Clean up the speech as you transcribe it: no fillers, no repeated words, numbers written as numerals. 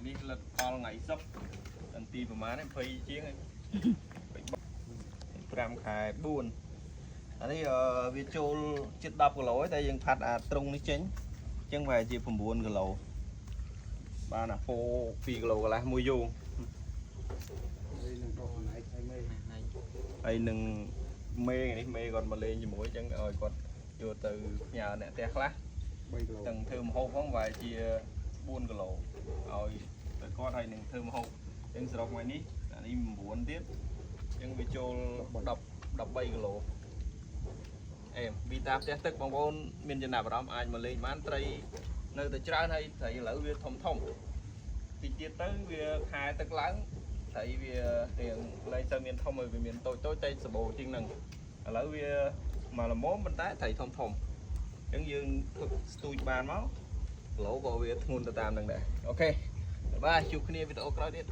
នេះលិតផលថ្ងៃសុកតាំងពីប្រហែល20ជាង5ខែ4អានេះវាចូលជិត10គីឡូតែយើងផាត់អាត្រង់នេះចេញអញ្ចឹងប្រហែលជា9គីឡូបានអាពោ2គីឡូកន្លះមួយយោងហើយនឹងមេនេះមេគាត់មកលេងជាមួយអញ្ចឹងឲ្យគាត់យកទៅផ្ញើអ្នកផ្ទះខ្លះទាំងធ្វើម្ហូបផងប្រហែលជា4គីឡូឲ្យទៅគាត់ហើយនឹងធ្វើម្ហូបអញ្ចឹងសរុបមកនេះអានេះ9ទៀតអញ្ចឹងវាចូល13គីឡូវីតាផ្ទះទឹកបងប្អូនមានចំណាប់អារម្មណ៍អាចមកលេងបានត្រីនៅតែច្រើនហើយត្រីឥឡូវវាធំតិចទៀតទៅវាខែទឹកឡើងត្រីវារៀងលែងទៅមានធំហើយវាមានតូចតែសម្បូរជាងហ្នឹងឥឡូវវាមកល្មមប៉ុន្តែត្រីធំអញ្ចឹងយើងធ្វើស្ទូចបានមកគីឡូក៏វាធ្ងន់ទៅតាមហ្នឹងដែរអូខេបាយជួបគ្នាវីដេអូក្រោយទៀត